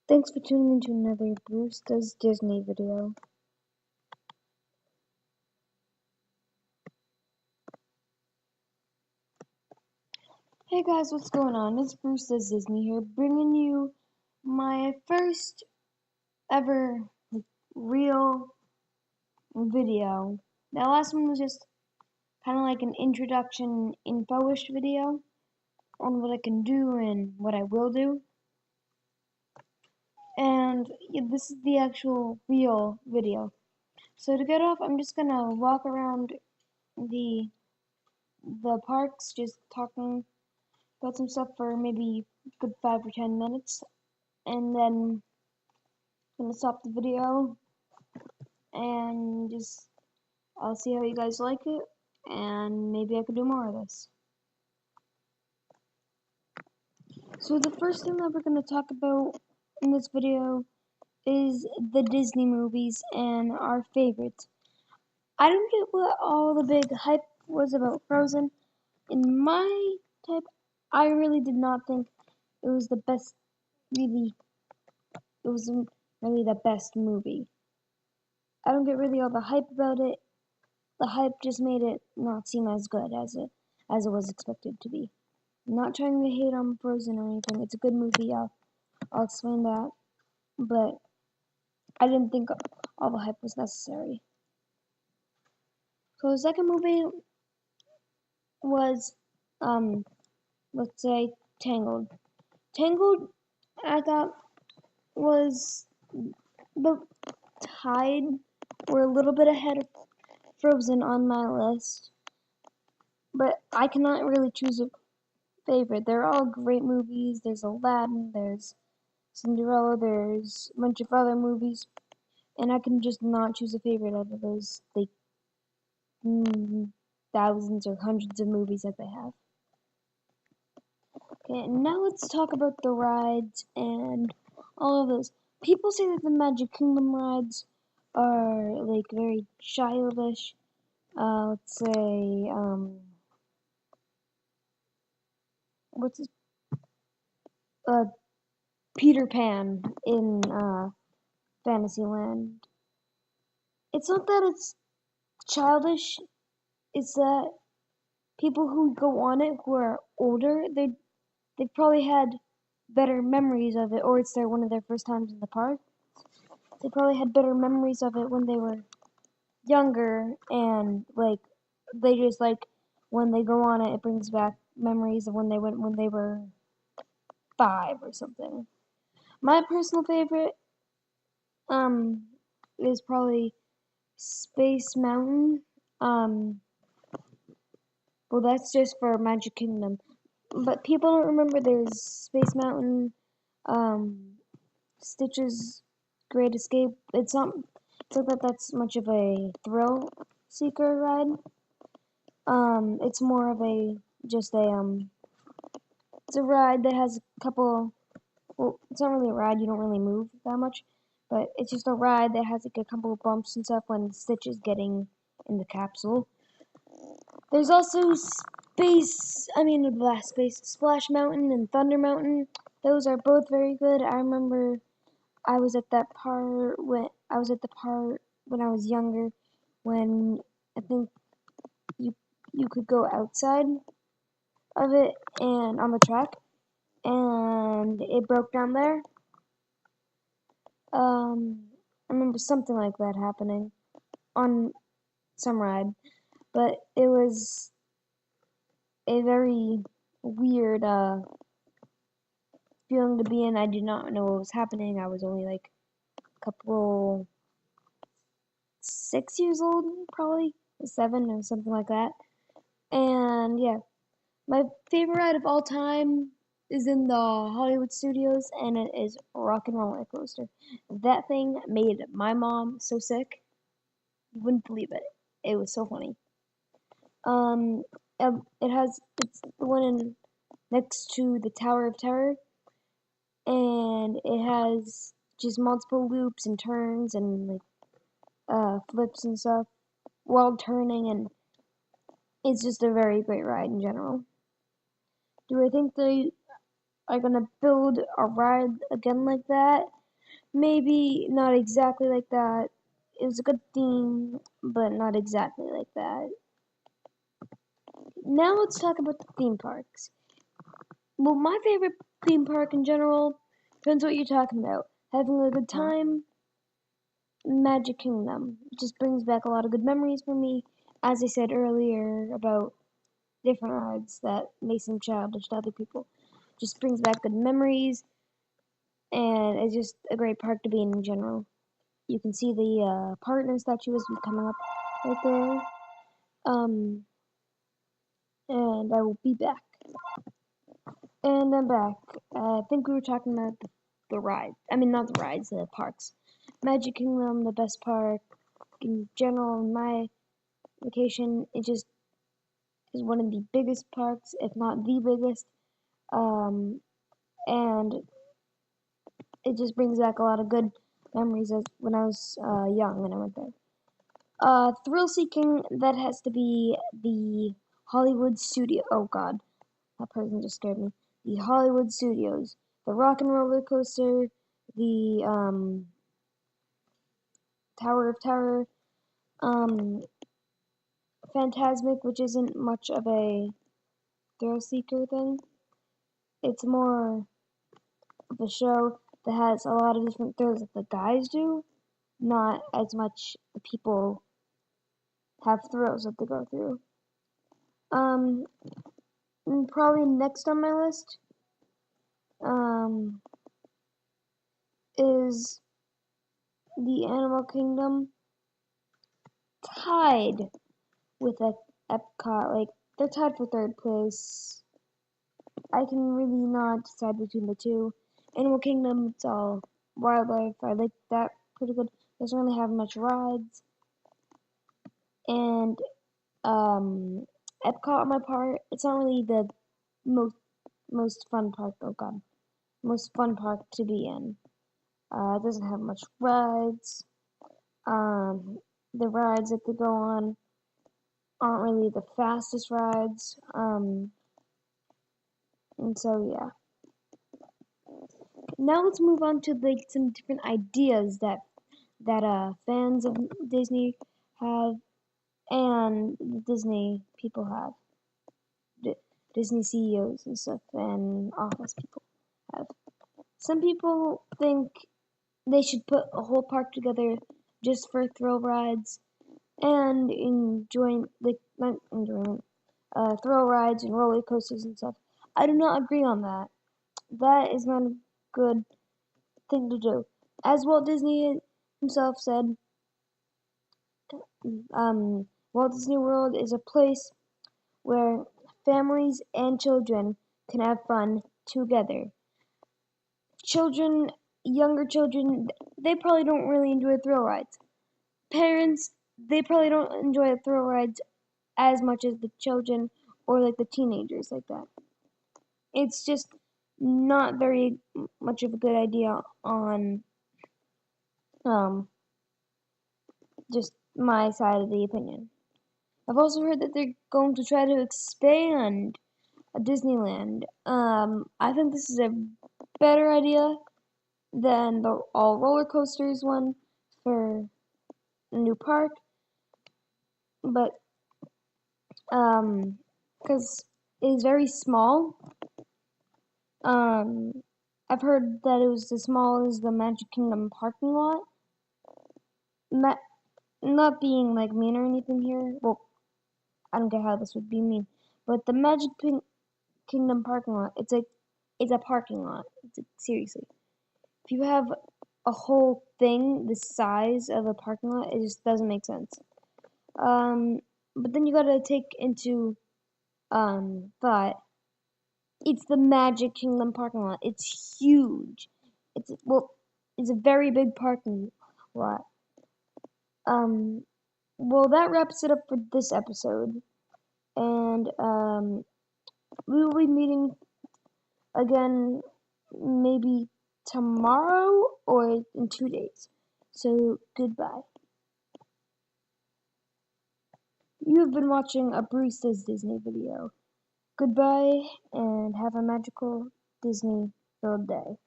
Thanks for tuning into another Bruce Does Disney video. Hey guys, what's going on? It's Bruce Does Disney here, bringing you my first ever real video. That last one was just kind of like an introduction info-ish video on what I can do and what I will do. And yeah, this is the actual real video. So to get off, I'm just gonna walk around the parks, just talking about some stuff for maybe a good 5 or 10 minutes, and then I'm gonna stop the video and just I'll see how you guys like it, and maybe I could do more of this. So the first thing that we're gonna talk about in this video is the Disney movies and our favorites. I don't get what all the big hype was about Frozen. In my type, I really did not think it was the best. Really, it wasn't really the best movie. I don't get really all the hype about it. The hype just made it not seem as good as it was expected to be. I'm not trying to hate on Frozen or anything. It's a good movie. I'll explain that. But I didn't think all the hype was necessary. So the second movie was, let's say, Tangled. Tangled, I thought, was the tied or a little bit ahead of Frozen on my list, but I cannot really choose a favorite. They're all great movies. There's Aladdin, there's Cinderella, there's a bunch of other movies, and I can just not choose a favorite out of those thousands or hundreds of movies that they have. Okay, now let's talk about the rides and all of those. People say that the Magic Kingdom rides are like very childish. Let's say, what's his, uh, Peter Pan in, Fantasyland. It's not that it's childish, it's that people who go on it who are older, they probably had better memories of it, or it's one of their first times in the park. They probably had better memories of it when they were younger, and like they just like when they go on it, it brings back memories of when they went when they were 5 or something. My personal favorite is probably Space Mountain. Well, that's just for Magic Kingdom. But people don't remember there's Space Mountain, Stitch's Great Escape. It's not that that's much of a thrill seeker ride. It's more of just it's a ride that has a couple. Well, it's not really a ride. You don't really move that much, but it's just a ride that has like a couple of bumps and stuff when Stitch is getting in the capsule. There's also Splash Mountain and Thunder Mountain. Those are both very good. I remember I was at that part when I was younger, when I think you could go outside of it and on the track, and it broke down there. I remember something like that happening on some ride, but it was a very weird feeling to be in. I did not know what was happening. I was only like a couple 6 years old, probably 7 or something like that. And yeah, my favorite ride of all time is in the Hollywood Studios, and it is Rock and Roller Coaster. That thing made my mom so sick. You wouldn't believe it. It was so funny. It's the one next to the Tower of Terror, and it has just multiple loops and turns and like flips and stuff while turning, and it's just a very great ride in general. Do I think are gonna build a ride again like that. Maybe not exactly like that. It was a good theme, but not exactly like that. Now let's talk about the theme parks. Well, my favorite theme park in general depends what you're talking about. Having a good time, Magic Kingdom. It just brings back a lot of good memories for me. As I said earlier about different rides that may seem childish to other people. Just brings back good memories, and it's just a great park to be in general. You can see the partner statues coming up right there. And I will be back. And I'm back. I think we were talking about the ride. I mean, not the rides, the parks. Magic Kingdom, the best park in general. In my vacation, it just is one of the biggest parks, if not the biggest. And it just brings back a lot of good memories as when I was young and I went there. Thrill seeking, that has to be the Hollywood Studio. Oh God, that person just scared me. The Hollywood Studios, the Rock and Roller Coaster, the Tower of Terror, Phantasmic, which isn't much of a thrill seeker thing. It's more of a show that has a lot of different thrills that the guys do, not as much the people have thrills that they go through. And probably next on my list, is the Animal Kingdom, tied with Epcot. Like, they're tied for third place. I can really not decide between the two. Animal Kingdom, it's all wildlife. I like that pretty good. Doesn't really have much rides. And Epcot on my part, it's not really the most fun park. Oh God, most fun park to be in. It doesn't have much rides. The rides that they go on aren't really the fastest rides. And so yeah. Now let's move on to like some different ideas that fans of Disney have and the Disney people have. Disney CEOs and stuff and office people have. Some people think they should put a whole park together just for thrill rides and enjoying, like, not enjoyment, thrill rides and roller coasters and stuff. I do not agree on that. That is not a good thing to do. As Walt Disney himself said, Walt Disney World is a place where families and children can have fun together. Children, younger children, they probably don't really enjoy thrill rides. Parents, they probably don't enjoy thrill rides as much as the children or like the teenagers like that. It's just not very much of a good idea on just my side of the opinion. I've also heard that they're going to try to expand Disneyland. I think this is a better idea than the all roller coasters one for a new park, but because it is very small. I've heard that it was as small as the Magic Kingdom parking lot. Not being like mean or anything here. Well, I don't get how this would be mean, but the Magic Kingdom parking lot, it's a parking lot. Seriously, if you have a whole thing the size of a parking lot, it just doesn't make sense. But then you gotta take into thought, it's the Magic Kingdom parking lot. It's huge. It's a very big parking lot. Well, that wraps it up for this episode, and we will be meeting again maybe tomorrow or in 2 days. So goodbye. You have been watching a Bruce Says Disney video. Goodbye and have a magical Disney filled day.